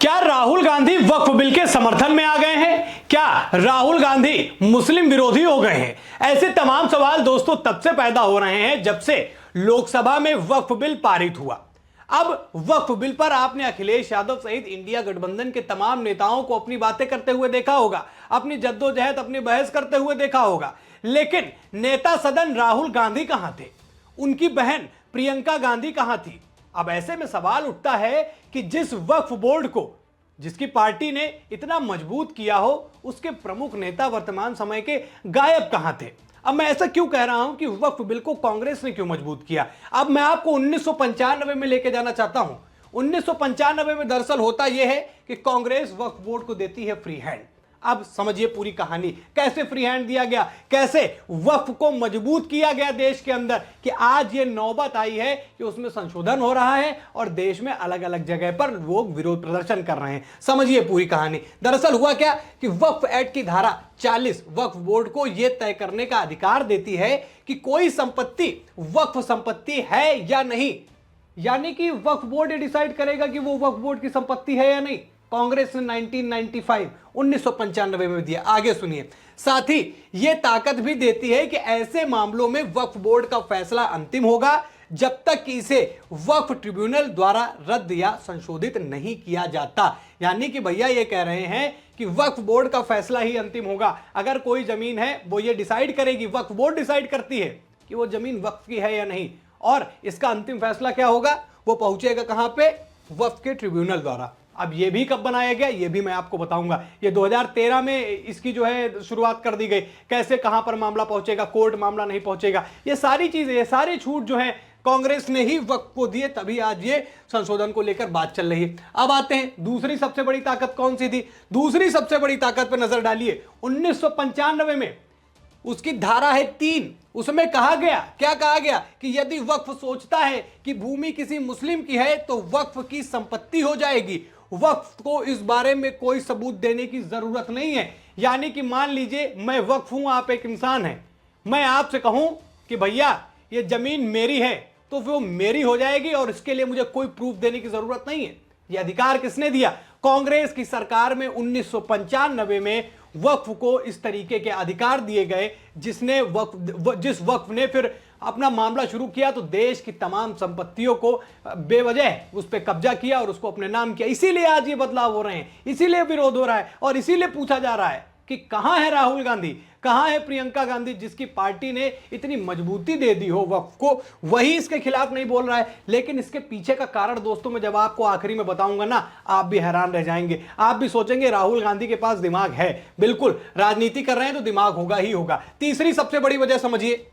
क्या राहुल गांधी वक्फ बिल के समर्थन में आ गए हैं? क्या राहुल गांधी मुस्लिम विरोधी हो गए हैं? ऐसे तमाम सवाल दोस्तों तब से पैदा हो रहे हैं जब से लोकसभा में वक्फ बिल पारित हुआ। अब वक्फ बिल पर आपने अखिलेश यादव सहित इंडिया गठबंधन के तमाम नेताओं को अपनी बातें करते हुए देखा होगा, अपनी जद्दोजहद, अपनी बहस करते हुए देखा होगा, लेकिन नेता सदन राहुल गांधी कहां थे? उनकी बहन प्रियंका गांधी कहां थी? अब ऐसे में सवाल उठता है कि जिस वक्फ बोर्ड को जिसकी पार्टी ने इतना मजबूत किया हो, उसके प्रमुख नेता वर्तमान समय के गायब कहां थे? अब मैं ऐसा क्यों कह रहा हूं कि वक्फ बिल को कांग्रेस ने क्यों मजबूत किया? अब मैं आपको 1995 में लेके जाना चाहता हूं। 1995 में दरअसल होता यह है कि कांग्रेस वक्फ बोर्ड को देती है फ्री हैंड। अब समझिए पूरी कहानी, कैसे फ्री हैंड दिया गया, कैसे वक्फ को मजबूत किया गया देश के अंदर, कि आज ये नौबत आई है कि उसमें संशोधन हो रहा है और देश में अलग अलग जगह पर लोग विरोध प्रदर्शन कर रहे हैं। समझिए पूरी कहानी। दरअसल हुआ क्या कि वक्फ एक्ट की धारा 40 वक्फ बोर्ड को यह तय करने का अधिकार देती है कि कोई संपत्ति वक्फ संपत्ति है या नहीं। यानी कि वक्फ बोर्ड ये डिसाइड करेगा कि वो वक्फ बोर्ड की संपत्ति है या नहीं। कांग्रेस ने 1995 में दिया। आगे सुनिए। साथ ही यह ताकत भी देती है कि ऐसे मामलों में वक्फ बोर्ड का फैसला अंतिम होगा जब तक कि इसे वक्फ ट्रिब्यूनल द्वारा रद्द या संशोधित नहीं किया जाता। यानी कि भैया ये कह रहे हैं कि वक्फ बोर्ड का फैसला ही अंतिम होगा। अगर कोई जमीन है वो ये डिसाइड करेगी, वक्फ बोर्ड डिसाइड करती है कि वो जमीन वक्फ की है या नहीं, और इसका अंतिम फैसला क्या होगा, वो पहुंचेगा कहां पे? वक्फ के ट्रिब्यूनल द्वारा। अब ये भी कब बनाया गया ये भी मैं आपको बताऊंगा। ये 2013 में इसकी जो है शुरुआत कर दी गई। कैसे, कहां पर मामला पहुंचेगा, कोर्ट मामला नहीं पहुंचेगा, ये सारी चीजें, ये सारी छूट जो है कांग्रेस ने ही वक्फ को दिए, तभी आज ये संशोधन को लेकर बात चल रही है। अब आते हैं दूसरी सबसे बड़ी ताकत कौन सी थी। दूसरी सबसे बड़ी ताकत पर नजर डालिए। 1995 में उसकी धारा है 3, उसमें कहा गया, क्या कहा गया कि यदि वक्फ सोचता है कि भूमि किसी मुस्लिम की है तो वक्फ की संपत्ति हो जाएगी। वक्फ को इस बारे में कोई सबूत देने की जरूरत नहीं है। यानी कि मान लीजिए मैं वक्फ हूं, आप एक इंसान हैं, मैं आपसे कहूं कि भैया ये जमीन मेरी है, तो वो मेरी हो जाएगी और इसके लिए मुझे कोई प्रूफ देने की जरूरत नहीं है। ये अधिकार किसने दिया? कांग्रेस की सरकार में 1995 में वक्फ को इस तरीके के अधिकार दिए गए, जिस वक्फ ने फिर अपना मामला शुरू किया तो देश की तमाम संपत्तियों को बेवजह उस पर कब्जा किया और उसको अपने नाम किया। इसीलिए आज ये बदलाव हो रहे हैं, इसीलिए विरोध हो रहा है और इसीलिए पूछा जा रहा है कि कहां है राहुल गांधी, कहां है प्रियंका गांधी, जिसकी पार्टी ने इतनी मजबूती दे दी हो वक्फ को, वही इसके खिलाफ नहीं बोल रहा है। लेकिन इसके पीछे का कारण दोस्तों मैं जब आपको आखिरी में बताऊंगा ना, आप भी हैरान रह जाएंगे। आप भी सोचेंगे राहुल गांधी के पास दिमाग है। बिल्कुल, राजनीति कर रहे हैं तो दिमाग होगा ही होगा। तीसरी सबसे बड़ी वजह समझिए,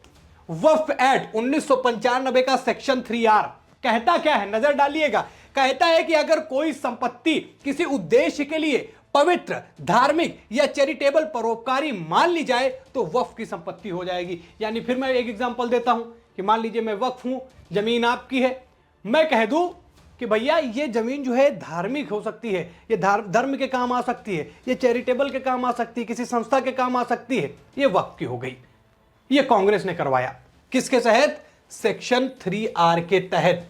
वक्फ एक्ट 1995 का सेक्शन 3R कहता क्या है, नजर डालिएगा। कहता है कि अगर कोई संपत्ति किसी उद्देश्य के लिए पवित्र, धार्मिक या चैरिटेबल, परोपकारी मान ली जाए तो वक्फ की संपत्ति हो जाएगी। यानी फिर मैं एक एग्जांपल देता हूं कि मान लीजिए मैं वक्फ हूं, जमीन आपकी है, मैं कह दूं कि भैया ये जमीन जो है धार्मिक हो सकती है, ये धर्म के काम आ सकती है, ये चैरिटेबल के काम आ सकती है, किसी संस्था के काम आ सकती है, ये वक्फ की हो गई। ये कांग्रेस ने करवाया। किसके तहत? सेक्शन 3R के तहत।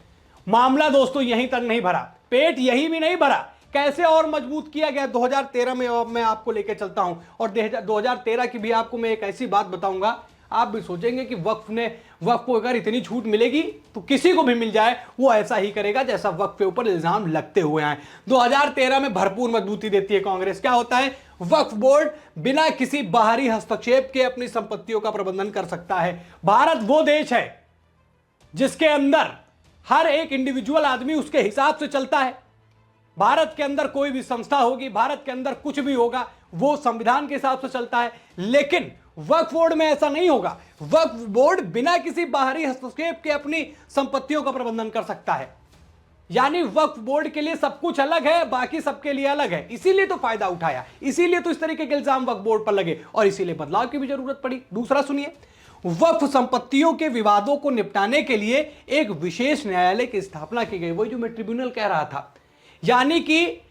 मामला दोस्तों यहीं तक नहीं भरा, पेट यही भी नहीं भरा, कैसे और मजबूत किया गया 2013 में। अब मैं आपको लेकर चलता हूं और 2013 की भी आपको मैं एक ऐसी बात बताऊंगा, आप भी सोचेंगे कि वक्फ को अगर इतनी छूट मिलेगी तो किसी को भी मिल जाए वो ऐसा ही करेगा जैसा वक्फ के ऊपर इल्जाम लगते हुए आए। 2013 में भरपूर मजबूती देती है कांग्रेस। क्या होता है? वक्फ बोर्ड बिना किसी बाहरी हस्तक्षेप के अपनी संपत्तियों का प्रबंधन कर सकता है। भारत वो देश है जिसके अंदर हर एक इंडिविजुअल आदमी उसके हिसाब से चलता है। भारत के अंदर कोई भी संस्था होगी, भारत के अंदर कुछ भी होगा, वो संविधान के हिसाब से चलता है। लेकिन वक्फ बोर्ड में ऐसा नहीं होगा। वक्फ बोर्ड बिना किसी बाहरी हस्तक्षेप के अपनी संपत्तियों का प्रबंधन कर सकता है। यानी वक्फ बोर्ड के लिए सब कुछ अलग है, बाकी सबके लिए अलग है। इसीलिए तो फायदा उठाया, इसीलिए तो इस तरीके के इल्जाम वक्फ बोर्ड पर लगे और इसीलिए बदलाव की भी जरूरत पड़ी। दूसरा सुनिए, वक्फ संपत्तियों के विवादों को निपटाने के लिए एक विशेष न्यायालय की स्थापना की गई। वही जो मैं ट्रिब्यूनल कह रहा था। यानी कि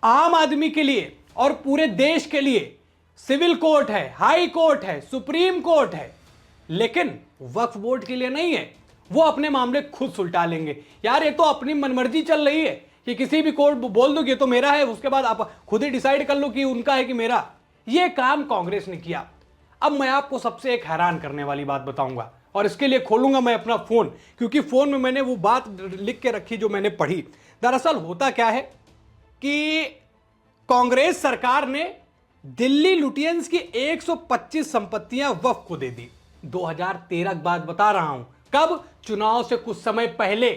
आम आदमी के लिए और पूरे देश के लिए सिविल कोर्ट है, हाई कोर्ट है, सुप्रीम कोर्ट है, लेकिन वक्फ बोर्ड के लिए नहीं है। वो अपने मामले खुद सुलटा लेंगे। यार ये तो अपनी मनमर्जी चल रही है कि किसी भी कोर्ट बोल दो कि तो मेरा है, उसके बाद आप खुद ही डिसाइड कर लो कि उनका है कि मेरा। यह काम कांग्रेस ने किया। अब मैं आपको सबसे एक हैरान करने वाली बात बताऊंगा, और इसके लिए खोलूंगा मैं अपना फोन, क्योंकि फोन में मैंने वो बात लिख के रखी जो मैंने पढ़ी। दरअसल होता क्या है कि कांग्रेस सरकार ने दिल्ली लुटियंस की 125 संपत्तियां वक्फ को दे दी। 2013 की बात बता रहा हूं। कब? चुनाव से कुछ समय पहले।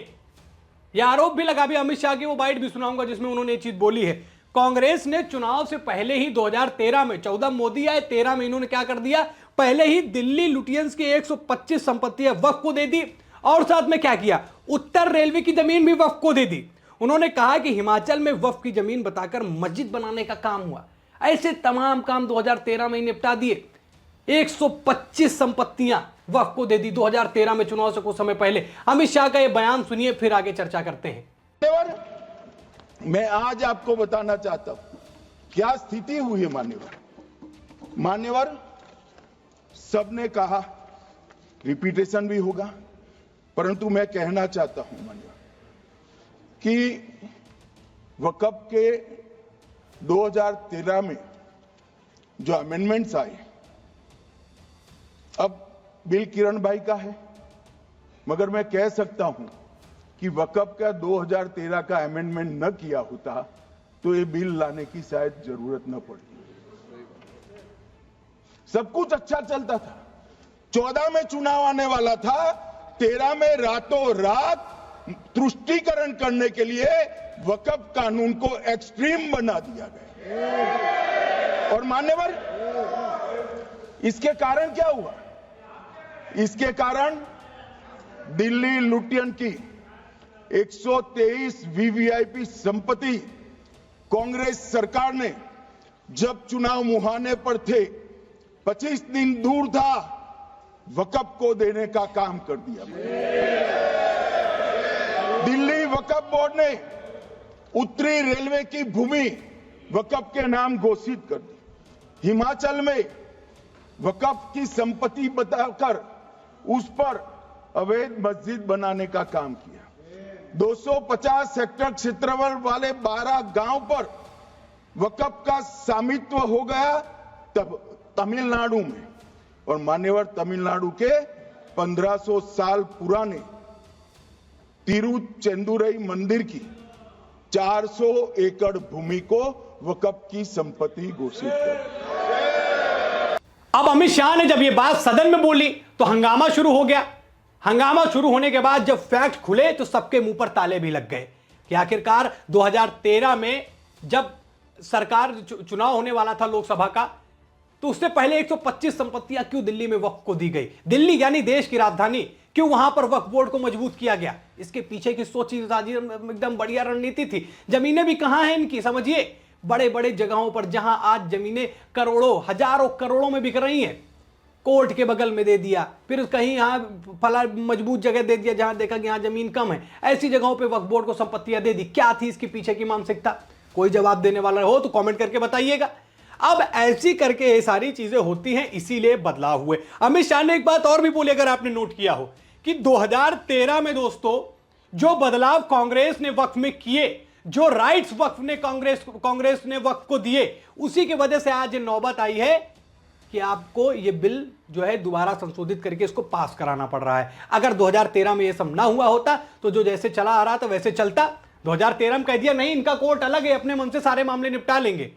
यह आरोप भी लगा, भी अमित शाह की वो बाइट भी सुनाऊंगा जिसमें उन्होंने ये चीज बोली है। कांग्रेस ने चुनाव से पहले ही 2013 में, 14 मोदी आए, 13 में इन्होंने क्या कर दिया, पहले ही दिल्ली लुटियंस की 125 संपत्तियां वक्फ को दे दी। और साथ में क्या किया, उत्तर रेलवे की जमीन भी वक्फ को दे दी। उन्होंने कहा कि हिमाचल में वक्फ की जमीन बताकर मस्जिद बनाने का काम हुआ। ऐसे तमाम काम 2013 में ही निपटा दिए। 125 संपत्तियां वक्फ को दे दी 2013 में, चुनाव से कुछ समय पहले। अमित शाह का यह बयान सुनिए, फिर आगे चर्चा करते हैं। मैं आज आपको बताना चाहता हूं क्या स्थिति हुई है। मान्यवर सबने कहा, रिपीटेशन भी होगा, परंतु मैं कहना चाहता हूं मान्यवर कि वक्फ के 2013 में जो अमेंडमेंट्स आए, अब बिल किरण भाई का है, मगर मैं कह सकता हूं कि वक्फ का 2013 का अमेंडमेंट न किया होता तो ये बिल लाने की शायद जरूरत न पड़ती। सब कुछ अच्छा चलता था। 14 में चुनाव आने वाला था, 13 में रातों रात तुष्टीकरण करने के लिए वक्फ कानून को एक्सट्रीम बना दिया गया। और मान्यवर, इसके कारण क्या हुआ? इसके कारण दिल्ली लुटियन की 123 वीवीआईपी संपत्ति कांग्रेस सरकार ने जब चुनाव मुहाने पर थे, 25 दिन दूर था, वक्फ को देने का काम कर दिया। दिल्ली वक्फ बोर्ड ने उत्तरी रेलवे की भूमि वक्फ के नाम घोषित कर दी। हिमाचल में वक्फ की संपत्ति बताकर उस पर अवैध मस्जिद बनाने का काम किया। 250 हेक्टेयर क्षेत्रफल वाले 12 गांव पर वक्फ का स्वामित्व हो गया तब तमिलनाडु में। और मान्यवर, तमिलनाडु के 1500 साल पुराने तिरुचेंदुरई मंदिर की 400 एकड़ भूमि को वक्फ की संपत्ति घोषित कर। अब अमित शाह ने जब ये बात सदन में बोली तो हंगामा शुरू हो गया। हंगामा शुरू होने के बाद जब फैक्ट खुले तो सबके मुंह पर ताले भी लग गए कि आखिरकार 2013 में जब सरकार चुनाव होने वाला था लोकसभा का, तो उससे पहले 125 संपत्तियां क्यों दिल्ली में वक्फ को दी गई। दिल्ली यानी देश की राजधानी, क्यों वहां पर वक्फ बोर्ड को मजबूत किया गया। इसके पीछे की सोच एकदम बढ़िया रणनीति थी। जमीनें भी कहां हैं इनकी, समझिए, बड़े बड़े जगहों पर जहां आज जमीनें करोड़ों, हजारों करोड़ों में बिक रही हैं, कोर्ट के बगल में दे दिया, फिर कहीं यहां फला मजबूत जगह दे दिया जहां देखा कि यहां जमीन कम है, ऐसी जगहों पे वक्फ बोर्ड को संपत्तियां दे दी। क्या थी इसके पीछे की मानसिकता? कोई जवाब देने वाला हो तो कमेंट करके बताइएगा। अब ऐसी करके ये सारी चीजें होती हैं, इसीलिए बदलाव हुए। अमित शाह ने एक बात और भी बोली, अगर आपने नोट किया हो, कि 2013 में दोस्तों जो बदलाव कांग्रेस ने वक्फ में किए, जो राइट्स वक्फ ने कांग्रेस ने वक्फ को दिए, उसी की वजह से आज ये नौबत आई है कि आपको ये बिल जो है दोबारा संशोधित करके इसको पास कराना पड़ रहा है। अगर 2013 में ये सब ना हुआ होता तो जो जैसे चला आ रहा था वैसे चलता। 2013 में कह दिया नहीं, इनका कोर्ट अलग है, अपने मन से सारे मामले निपटा लेंगे,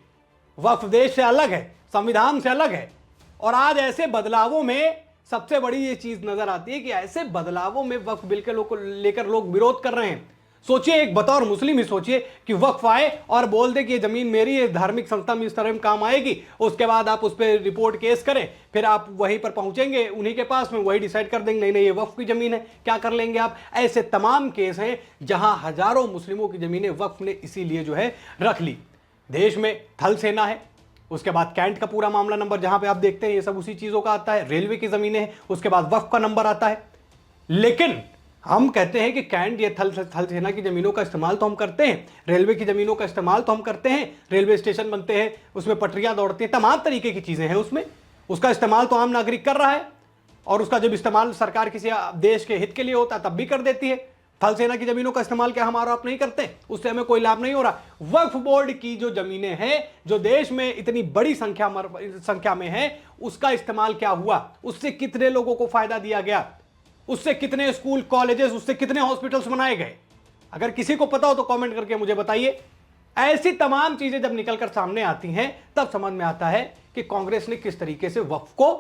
वक्फ देश से अलग है, संविधान से अलग है। और आज ऐसे बदलावों में सबसे बड़ी ये चीज नजर आती है कि ऐसे बदलावों में वक्फ बिल के लेकर लोग विरोध कर रहे हैं। सोचिए, एक बतौर मुस्लिम ही सोचिए कि वक्फ आए और बोल दे कि ये जमीन मेरी है, धार्मिक संस्था में इस तरह में काम आएगी, उसके बाद आप उस पर रिपोर्ट केस करें, फिर आप वहीं पर पहुंचेंगे उन्हीं के पास में, वही डिसाइड कर देंगे नहीं नहीं ये वक्फ की जमीन है, क्या कर लेंगे आप। ऐसे तमाम केस हैं जहां हजारों मुस्लिमों की जमीनें वक्फ ने इसीलिए जो है रख ली। देश में थल सेना है, उसके बाद कैंट का पूरा मामला नंबर जहां पे आप देखते हैं ये सब उसी चीजों का आता है, रेलवे की जमीनें हैं, उसके बाद वक्फ का नंबर आता है। लेकिन हम कहते हैं कि कैंट ये थल सेना की जमीनों का इस्तेमाल तो हम करते हैं, रेलवे की जमीनों का इस्तेमाल तो हम करते हैं, रेलवे स्टेशन बनते हैं, उसमें पटरियां दौड़ती हैं, तमाम तरीके की चीजें हैं उसमें, उसका इस्तेमाल तो आम नागरिक कर रहा है। और उसका जब इस्तेमाल सरकार किसी देश के हित के लिए होता है तब भी कर देती है। थल सेना की जमीनों का इस्तेमाल क्या हम आरोप नहीं करते? उससे हमें कोई लाभ नहीं हो रहा। वक्फ बोर्ड की जो जमीनें हैं, जो देश में इतनी बड़ी संख्या में है, उसका इस्तेमाल क्या हुआ? उससे कितने लोगों को फायदा दिया गया? उससे कितने स्कूल, कॉलेजेस, उससे कितने हॉस्पिटल्स बनाए गए? अगर किसी को पता हो तो कमेंट करके मुझे बताइए। ऐसी तमाम चीजें जब निकलकर सामने आती हैं, तब समझ में आता है कि कांग्रेस ने किस तरीके से वक्फ को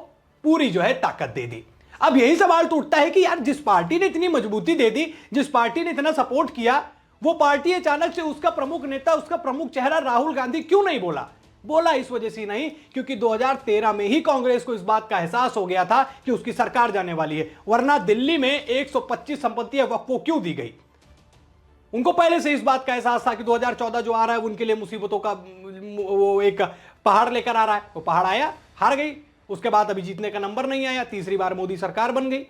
पूरी जो है ताकत दे दी। अब यही सवाल तो उठता है कि यार, जिस पार्टी ने इतनी मजबूती दे दी, जिस पार्टी ने इतना सपोर्ट किया, वो पार्टी अचानक से उसका प्रमुख नेता, उसका प्रमुख चेहरा राहुल गांधी क्यों नहीं बोला इस वजह से नहीं क्योंकि 2013 में ही कांग्रेस को इस बात का एहसास हो गया था कि उसकी सरकार जाने वाली है। वरना दिल्ली में 125 संपत्तियां वक्फ को क्यों दी गई? उनको पहले से इस बात का एहसास था कि 2014 जो आ रहा है उनके लिए मुसीबतों का वो एक पहाड़ लेकर आ रहा है। वो पहाड़ आया, हार गई, उसके बाद अभी जीतने का नंबर नहीं आया, तीसरी बार मोदी सरकार बन गई।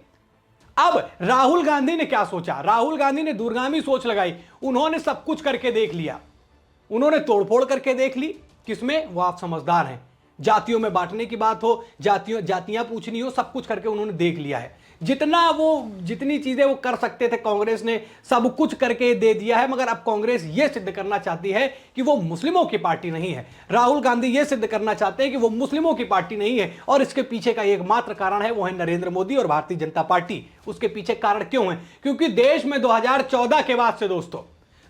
अब राहुल गांधी ने क्या सोचा? राहुल गांधी ने दूरगामी सोच लगाई। उन्होंने सब कुछ करके देख लिया, उन्होंने तोड़फोड़ करके देख ली। किसमें? वो आप समझदार हैं। जातियों में बांटने की बात हो, जातियां पूछनी हो, सब कुछ करके उन्होंने देख लिया है। जितनी चीजें वो कर सकते थे, कांग्रेस ने सब कुछ करके दे दिया है। मगर अब कांग्रेस यह सिद्ध करना चाहती है कि वो मुस्लिमों की पार्टी नहीं है। राहुल गांधी यह सिद्ध करना चाहते हैं कि वो मुस्लिमों की पार्टी नहीं है। और इसके पीछे का एकमात्र कारण है, वो है नरेंद्र मोदी और भारतीय जनता पार्टी। उसके पीछे कारण क्यों है? क्योंकि देश में 2014 के बाद से दोस्तों,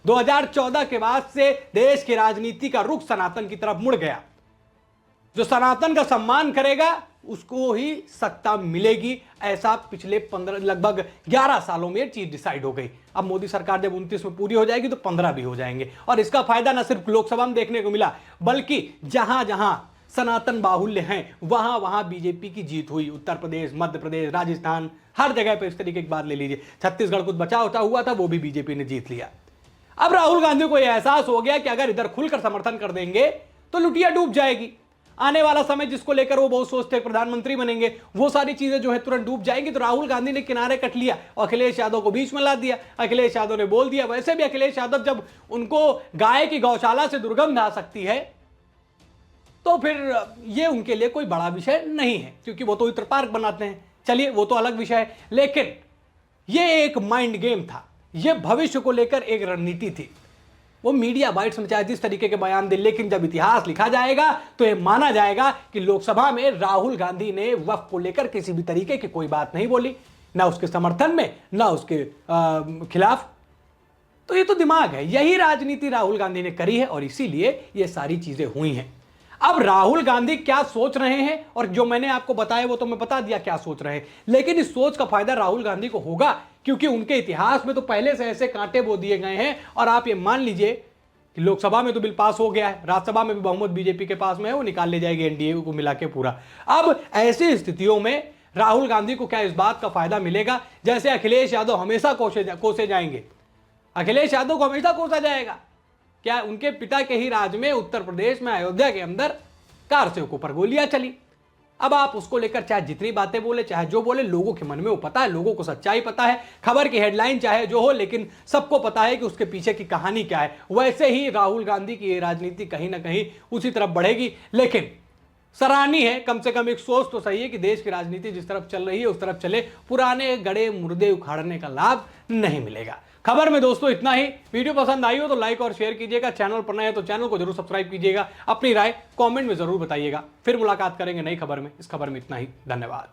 2014 के बाद से देश की राजनीति का रुख सनातन की तरफ मुड़ गया। जो सनातन का सम्मान करेगा उसको ही सत्ता मिलेगी, ऐसा पिछले लगभग 11 सालों में चीज डिसाइड हो गई। अब मोदी सरकार जब 29 में पूरी हो जाएगी तो 15 भी हो जाएंगे। और इसका फायदा न सिर्फ लोकसभा में देखने को मिला, बल्कि जहां जहां सनातन बाहुल्य हैं वहां वहां बीजेपी की जीत हुई। उत्तर प्रदेश, मध्य प्रदेश, राजस्थान, हर जगह पर इस तरीके की बात ले लीजिए। छत्तीसगढ़ कुछ बचा होता हुआ था, वो भी बीजेपी ने जीत लिया। अब राहुल गांधी को यह एहसास हो गया कि अगर इधर खुलकर समर्थन कर देंगे तो लुटिया डूब जाएगी। आने वाला समय जिसको लेकर वो बहुत सोचते हैं प्रधानमंत्री बनेंगे, वो सारी चीजें जो है तुरंत डूब जाएंगी। तो राहुल गांधी ने किनारे कट लिया और अखिलेश यादव को बीच में ला दिया। अखिलेश यादव ने बोल दिया। वैसे भी अखिलेश यादव, जब उनको गाय की गौशाला से दुर्गंध आ सकती है तो फिर ये उनके लिए कोई बड़ा विषय नहीं है, क्योंकि वो तो इत्र पार्क बनाते हैं। चलिए, वो तो अलग विषय है। लेकिन ये एक माइंड गेम था, ये भविष्य को लेकर एक रणनीति थी। वो मीडिया बाइट्स में चाहे जिस तरीके के बयान दे, लेकिन जब इतिहास लिखा जाएगा तो यह माना जाएगा कि लोकसभा में राहुल गांधी ने वक्फ को लेकर किसी भी तरीके की कोई बात नहीं बोली, ना उसके समर्थन में, ना उसके खिलाफ। तो ये तो दिमाग है, यही राजनीति राहुल गांधी ने करी है और इसीलिए ये सारी चीजें हुई हैं। अब राहुल गांधी क्या सोच रहे हैं, और जो मैंने आपको बताया वो तो मैं बता दिया क्या सोच रहे हैं। लेकिन इस सोच का फायदा राहुल गांधी को होगा, क्योंकि उनके इतिहास में तो पहले से ऐसे कांटे बो दिए गए हैं। और आप ये मान लीजिए कि लोकसभा में तो बिल पास हो गया है, राज्यसभा में भी बहुमत बीजेपी के पास में है, वो निकाल ले जाएगी एनडीए को मिला के पूरा। अब ऐसी स्थितियों में राहुल गांधी को क्या इस बात का फायदा मिलेगा? जैसे अखिलेश यादव हमेशा कोसे जाएंगे, अखिलेश यादव को हमेशा कोसा जाएगा। क्या उनके पिता के ही राज में उत्तर प्रदेश में अयोध्या के अंदर कार सेवकों पर गोलियां चली? अब आप उसको लेकर चाहे जितनी बातें बोले, चाहे जो बोले, लोगों के मन में वो पता है, लोगों को सच्चाई पता है। खबर की हेडलाइन चाहे जो हो, लेकिन सबको पता है कि उसके पीछे की कहानी क्या है। वैसे ही राहुल गांधी की ये राजनीति कहीं ना कहीं उसी तरफ बढ़ेगी। लेकिन सराहनीय है, कम से कम एक सोच तो सही है कि देश की राजनीति जिस तरफ चल रही है उस तरफ चले, पुराने गड़े मुर्दे उखाड़ने का लाभ नहीं मिलेगा। खबर में दोस्तों इतना ही। वीडियो पसंद आई हो तो लाइक और शेयर कीजिएगा, चैनल पर नए हैं तो चैनल को जरूर सब्सक्राइब कीजिएगा, अपनी राय कमेंट में जरूर बताइएगा। फिर मुलाकात करेंगे नई खबर में। इस खबर में इतना ही, धन्यवाद।